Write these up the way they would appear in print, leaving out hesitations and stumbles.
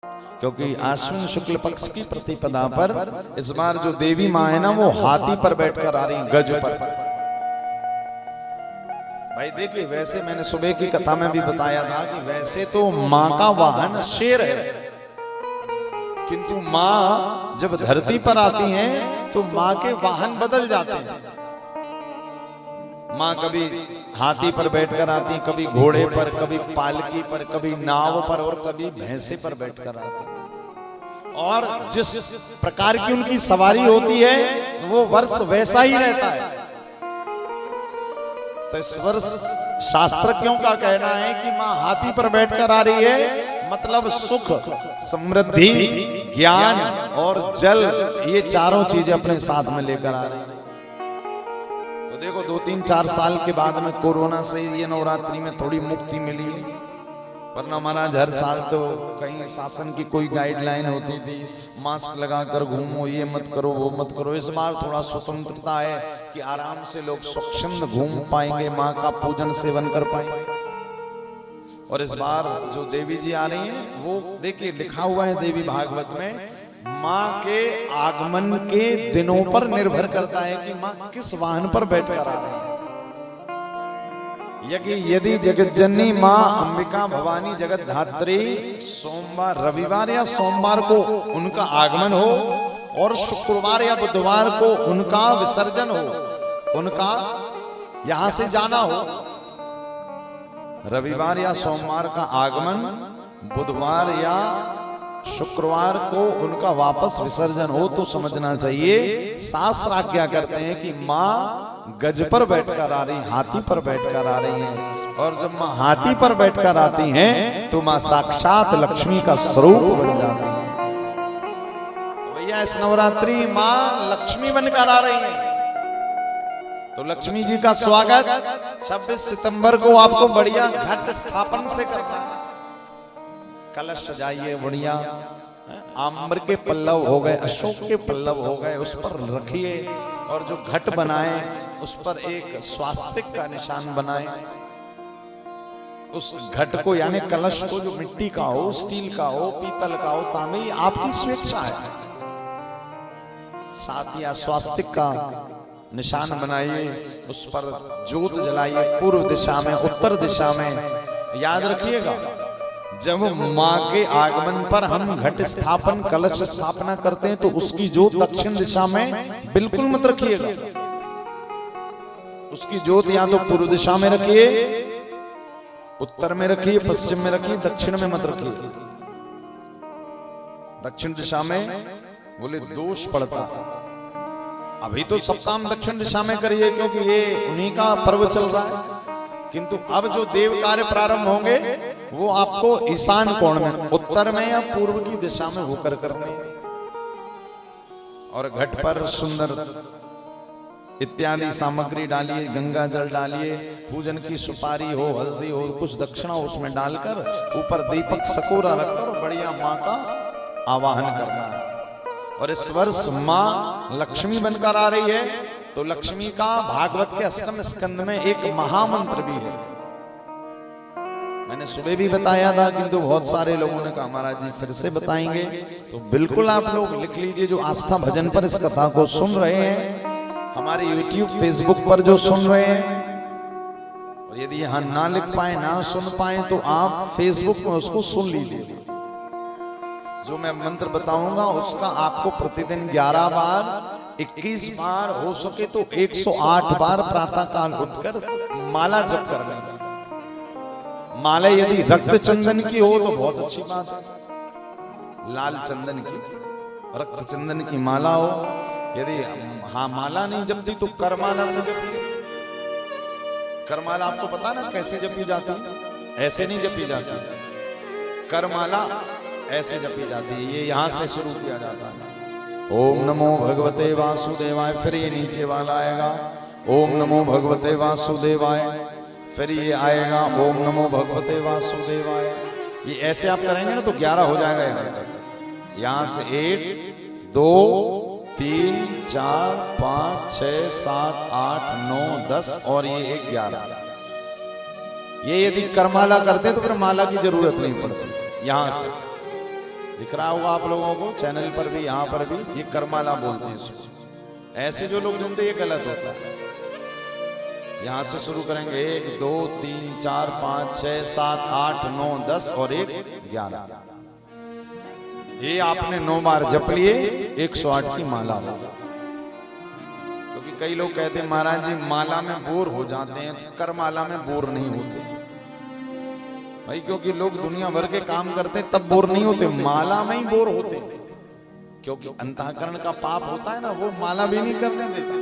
क्योंकि आश्विन शुक्ल पक्ष की प्रतिपदा पर इस बार जो देवी माँ है ना, वो हाथी पर बैठकर आ रही, गज पर। भाई देखिए, वैसे मैंने सुबह की कथा में भी बताया था कि वैसे तो माँ का वाहन शेर है, किंतु माँ जब धरती पर आती हैं तो माँ के वाहन बदल जाते हैं। माँ कभी हाथी पर बैठकर आती, कभी घोड़े पर, कभी पालकी पर, कभी नाव पर और कभी भैंसे पर बैठकर आती। और जिस प्रकार की उनकी सवारी होती है वो वर्ष वैसा ही रहता है। तो इस वर्ष शास्त्रज्ञों का कहना है कि माँ हाथी पर बैठकर आ रही है, मतलब सुख, समृद्धि, ज्ञान और जल, ये चारों चीजें अपने साथ में लेकर आ रही है। तो देखो 2-3-4 साल के बाद में कोरोना से ये नवरात्रि में थोड़ी मुक्ति मिली, वरना महाराज हर साल तो कहीं शासन की कोई गाइडलाइन होती थी, मास्क लगाकर घूमो, ये मत करो, वो मत करो। इस बार थोड़ा स्वतंत्रता है कि आराम से लोग स्वच्छंद घूम पाएंगे, माँ का पूजन सेवन कर पाएंगे। और इस बार जो देवी जी आ रही हैं, वो देखिए लिखा हुआ है देवी भागवत में, माँ के आगमन के दिनों पर निर्भर करता है कि माँ किस वाहन पर बैठकर आ रही है। यदि जगत जननी माँ अंबिका भवानी जगत धात्री सोमवार, रविवार या सोमवार को उनका आगमन हो और शुक्रवार या बुधवार को उनका विसर्जन हो, उनका यहां से जाना हो, रविवार या सोमवार का आगमन, बुधवार या शुक्रवार को उनका वापस विसर्जन हो, तो समझना चाहिए शास्त्र आज्ञा करते हैं कि माँ गज पर बैठकर आ रही, हाथी पर बैठकर आ रही हैं। और जब माँ हाथी पर बैठकर आती हैं तो माँ साक्षात लक्ष्मी का स्वरूप बन जाती है। तो भैया इस नवरात्रि माँ लक्ष्मी बनकर आ रही हैं, तो लक्ष्मी जी का स्वागत 26 सितंबर को आपको बढ़िया घट स्थापन से करना है। कलश सजाइए बढ़िया, आम्र के पल्लव हो गए, अशोक के पल्लव हो गए, उस पर रखिए। और जो घट बनाए उस पर एक स्वास्तिक का निशान बनाए। उस घट को यानी कलश को, जो मिट्टी का हो, स्टील का हो, पीतल का हो, तांबे, आपकी स्वेच्छा है, साथ या स्वास्तिक का निशान बनाइए, उस पर ज्योत जलाइए, पूर्व दिशा में, उत्तर दिशा में। याद रखिएगा, जब माँ के आगमन पर हम घट स्थापन, कलश स्थापना करते हैं तो उसकी ज्योत दक्षिण दिशा में बिल्कुल मत रखिएगा। उसकी ज्योत या तो पूर्व दिशा में रखिए, उत्तर में रखिए, पश्चिम में रखिए, दक्षिण में मत रखिए। दक्षिण दिशा में बोले दोष पड़ता है। अभी तो सप्ताह दक्षिण दिशा में करिए क्योंकि ये उन्हीं का पर्व चल रहा है, किंतु अब जो देव कार्य प्रारंभ होंगे वो आपको ईशान कोण में, उत्तर में या पूर्व की दिशा में होकर करने। और घट पर सुंदर इत्यादि सामग्री डालिए, गंगा जल डालिए, पूजन की सुपारी हो, हल्दी हो, कुछ दक्षिणा उसमें डालकर ऊपर दीपक सकोरा रखकर बढ़िया माँ का आवाहन करना। और इस वर्ष माँ लक्ष्मी बनकर आ रही है, तो लक्ष्मी का भागवत के 8वें स्कंद में एक महामंत्र भी है। मैंने सुबह भी बताया था, किंतु बहुत सारे लोगों ने कहा महाराज जी फिर से बताएंगे, तो बिल्कुल आप लोग लिख लीजिए। जो आस्था भजन पर इस कथा को सुन रहे हैं, हमारे YouTube, Facebook पर जो सुन रहे हैं, और यदि यहां ना लिख पाए, ना सुन पाए, तो आप Facebook में उसको सुन लीजिए। जो मैं मंत्र बताऊंगा उसका आपको प्रतिदिन 11 बार, 21 बार, हो सके तो 108 बार प्रातः काल उठकर माला जप करनी है। माला यदि रक्त चंदन की हो तो बहुत अच्छी बात है, लाल चंदन की, रक्त चंदन की माला हो। यदि हाँ माला नहीं जपती तो करमाला से जपिए। करमाला आपको पता ना कैसे जपी जाती है? ऐसे नहीं जपी जाती, करमाला ऐसे जपी जाती है। ये यहां से शुरू किया जाता है, ओम नमो भगवते वासुदेवाय, फिर ये नीचे वाला आएगा, ओम नमो भगवते वासुदेवाय, फिर ये आएगा ओम नमो भगवते वासुदेवाय। ये ऐसे आप करेंगे ना तो 11 हो जाएगा यहाँ तक। यहाँ से 1 2 3 4 5 6 7 8 9 10 और ये 11। ये यदि करमाला करते तो फिर माला की जरूरत नहीं पड़ती। यहाँ से दिख रहा होगा आप लोगों को चैनल पर भी, यहाँ पर भी, ये करमाला बोलते हैं इसको। ऐसे जो लोग गिनते ये गलत होता है। यहां से शुरू करेंगे 1 2 3 4 5 6 7 8 9 10 और 1 11। ये आपने 9 बार जप लिए 108 की माला होगा। क्योंकि कई लोग कहते हैं महाराज जी माला में बोर हो जाते हैं, तो करमाला में बोर नहीं होते भाई, क्योंकि लोग दुनिया भर के काम करते तब बोर नहीं होते, माला में ही बोर होते। क्योंकि अंतःकरण का पाप होता है ना, वो माला भी नहीं करने देता।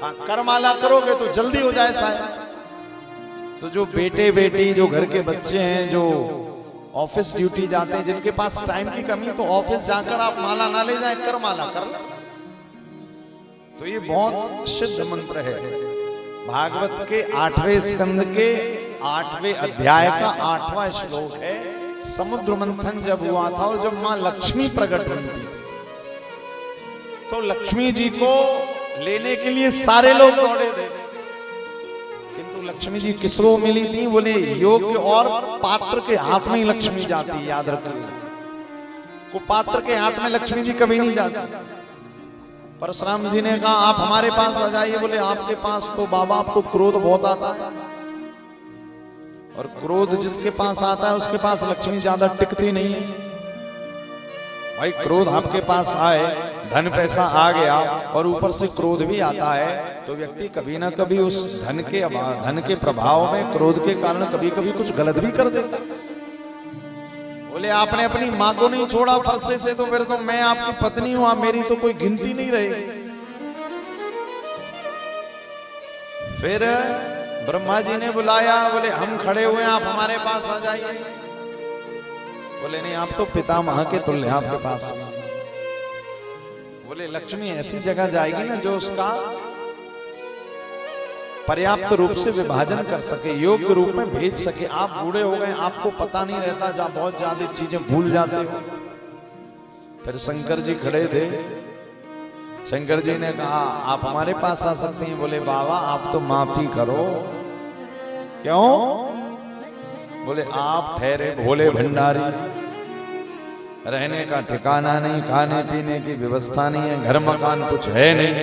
हाँ, करमाला करोगे तो जल्दी हो जाए शायद। तो जो बेटे बेटी, जो घर के बच्चे हैं, जो ऑफिस ड्यूटी जाते हैं, जिनके पास टाइम की कमी, तो ऑफिस जाकर आप माला ना ले जाए, करमाला कर ले। तो ये बहुत सिद्ध मंत्र है। भागवत के 8वें स्कंद के 8वें अध्याय का 8वां श्लोक है। समुद्र मंथन जब हुआ था और जब मां लक्ष्मी प्रकट हुई थी, तो लक्ष्मी जी को लेने के लिए सारे लोग दौड़े थे, किंतु लक्ष्मी जी किसको मिली थी? बोले योग्य और पात्र के हाथ में ही लक्ष्मी जाती है, याद रखिए। को पात्र के हाथ में लक्ष्मी जी कभी नहीं जाती। परशुराम जी ने कहा आप हमारे पास आ जाइए। बोले आपके पास तो बाबा आपको क्रोध बहुत आता है, और क्रोध जिसके पास आता है उसके पास लक्ष्मी ज्यादा टिकती नहीं है। भाई क्रोध आपके पास आए, धन पैसा आ गया और ऊपर से क्रोध भी आता है, तो व्यक्ति कभी ना कभी उस धन के प्रभाव में, क्रोध के कारण कभी कभी कुछ गलत भी कर देता। बोले आपने अपनी माँ को नहीं छोड़ा फरसे से, तो फिर तो मैं आपकी पत्नी हूं, मेरी तो कोई गिनती नहीं रहेगी। फिर ब्रह्मा जी ने बुलाया, बोले हम खड़े हुए हैं, आप हमारे पास आ जाइए। बोले नहीं, आप तो पितामह के तुल्य हैं, आपके पास। बोले लक्ष्मी ऐसी जगह जाएगी ना जो उसका पर्याप्त रूप से विभाजन कर सके, योग्य रूप में भेज सके। आप बूढ़े हो गए, आपको पता नहीं रहता, जहां बहुत ज्यादा चीजें भूल जाते हो। फिर शंकर जी खड़े थे। शंकर जी ने कहा आप हमारे पास आ सकते हैं। बोले बाबा आप तो माफी करो। क्यों? बोले आप ठहरे भोले भंडारी, रहने का ठिकाना नहीं, खाने पीने की व्यवस्था नहीं है, घर मकान कुछ है नहीं।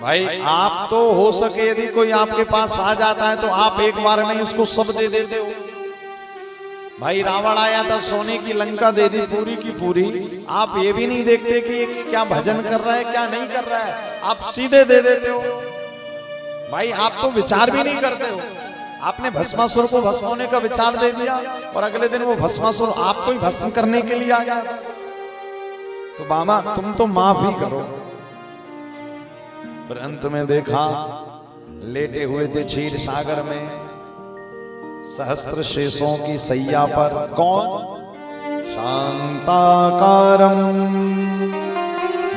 भाई आप तो हो सके यदि कोई आपके पास आ जाता है तो आप एक बार में उसको सब दे देते हो। भाई रावण आया था, सोने की लंका दे दी पूरी की पूरी। आप ये भी नहीं देखते कि ये क्या भजन कर रहा है क्या नहीं कर रहा है, आप सीधे दे देते हो। भाई आप तो विचार भी नहीं करते हो। आपने भस्मासुर को भस्म होने का विचार दे दिया और अगले दिन वो भस्मासुर आपको ही भस्म करने के लिए आ गया। तो बाबा तुम तो माफ ही करो। पर अंत में देखा लेटे हुए थे क्षीर सागर में, सहस्त्र शेषों की सैया पर। कौन? शांताकारं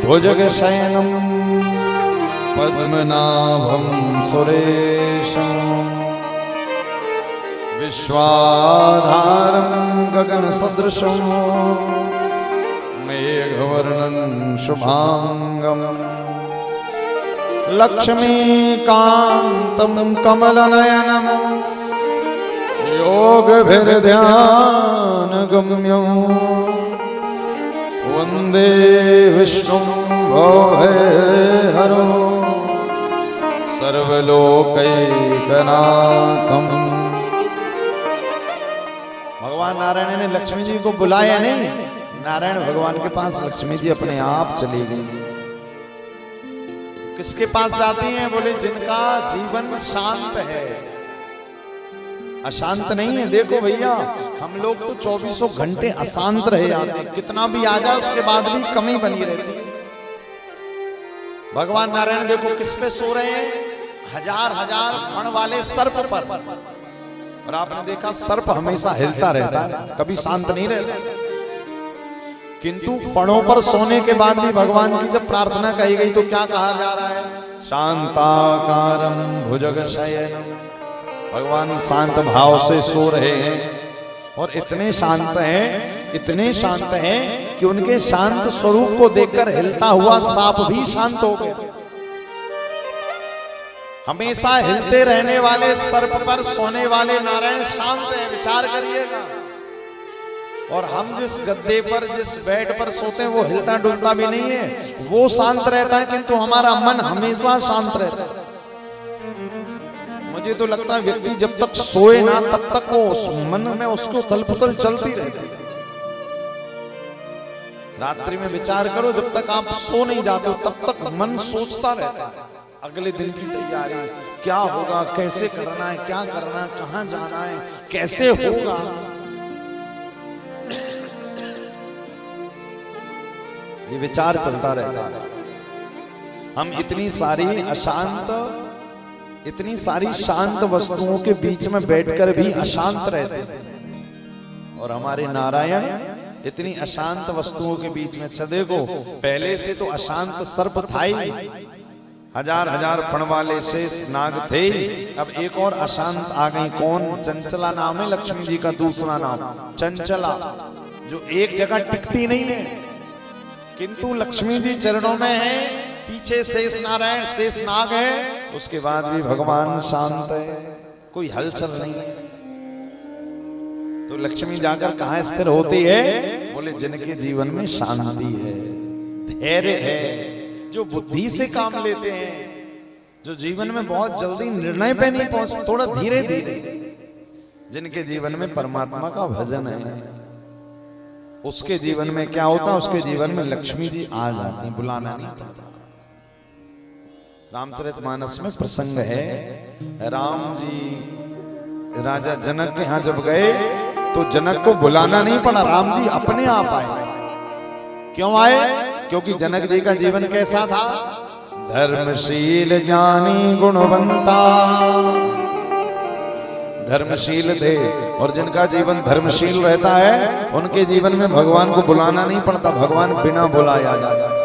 भुजगशयनं पद्मनाभं सुरेशं विश्वाधारं गगनसदृशं मेघवर्णं शुभांगं लक्ष्मीकान्तं कमलनयनं योगभिर्ध्यानगम्यं वन्दे विष्णुं भवभयहरं सर्वलोकैकनाथं। भगवान नारायण ने लक्ष्मी जी को बुलाया नहीं, नारायण भगवान के पास लक्ष्मी जी अपने आप चली गई। किसके पास जाती हैं? बोले जिनका जीवन शांत है, अशांत नहीं है। देखो भैया हम लोग तो 24 घंटे अशांत रहे आते, कितना भी आ जाए उसके बाद भी कमी बनी रहती है। भगवान नारायण देखो किस पे सो रहे हैं? हजार हजार फण वाले सर्प पर। और आपने देखा सर्प हमेशा हिलता रहता है, कभी शांत नहीं रहता। किंतु फणों पर सोने के बाद भी भगवान की जब प्रार्थना कही गई तो क्या कहा जा रहा है? शांताकारं भुजगशयनं। भगवान शांत भाव से सो रहे हैं और इतने शांत हैं कि उनके शांत स्वरूप को देखकर हिलता हुआ सांप भी शांत हो गया। हमेशा हिलते रहने वाले सर्प पर सोने वाले नारायण शांत हैं। विचार करिएगा। और हम जिस गद्दे पर जिस बेड पर सोते हैं वो हिलता डुलता भी नहीं है, वो शांत रहता है, किंतु हमारा मन हमेशा शांत रहता है। मुझे तो लगता है व्यक्ति जब तक सोए ना तब तक वो उस मन में उसको तलपुतल चलती रहती है। रात्रि में विचार करो, जब तक आप सो नहीं जाते हो तब तक मन सोचता रहता है अगले दिन की तैयारी, क्या होगा, कैसे करना है, क्या करना है, कहां जाना है, कैसे होगा। ये विचार चलता रहता है। हम इतनी सारी शांत वस्तुओं के बीच में बैठकर भी अशांत रहते हैं, और हमारे नारायण इतनी अशांत वस्तुओं के बीच में। अच्छा देखो, पहले से तो अशांत सर्प था ही, हजार हजार फण वाले शेष नाग थे, अब एक और अशांत आ गई। कौन? चंचला नाम है लक्ष्मी जी का दूसरा नाम, चंचला, जो एक जगह टिकती नहीं है, किंतु लक्ष्मी जी चरणों में है, पीछे शेष नारायण शेष नाग है, उसके बाद भी भगवान शांत है, कोई हलचल नहीं है। तो लक्ष्मी जाकर कहां स्थिर होती है? बोले जिनके जीवन में शांति है, धैर्य है, जो बुद्धि से काम लेते हैं, जो जीवन में बहुत जल्दी निर्णय पे नहीं पहुंच, थोड़ा धीरे धीरे, जिनके जीवन में परमात्मा का भजन है, उसके जीवन में क्या होता है? उसके जीवन में लक्ष्मी जी आ जाती, बुलाना नहीं पड़ता। रामचरितमानस में प्रसंग है, राम जी राजा जनक के यहां जब गए तो जनक को बुलाना नहीं पड़ा, राम जी अपने आप आए। क्यों आए? क्योंकि जनक जी का जीवन कैसा था? धर्मशील ज्ञानी गुणवंता, धर्मशील थे, और जिनका जीवन धर्मशील रहता है उनके जीवन में भगवान को बुलाना नहीं पड़ता, भगवान बिना बुलाए आ जाता है।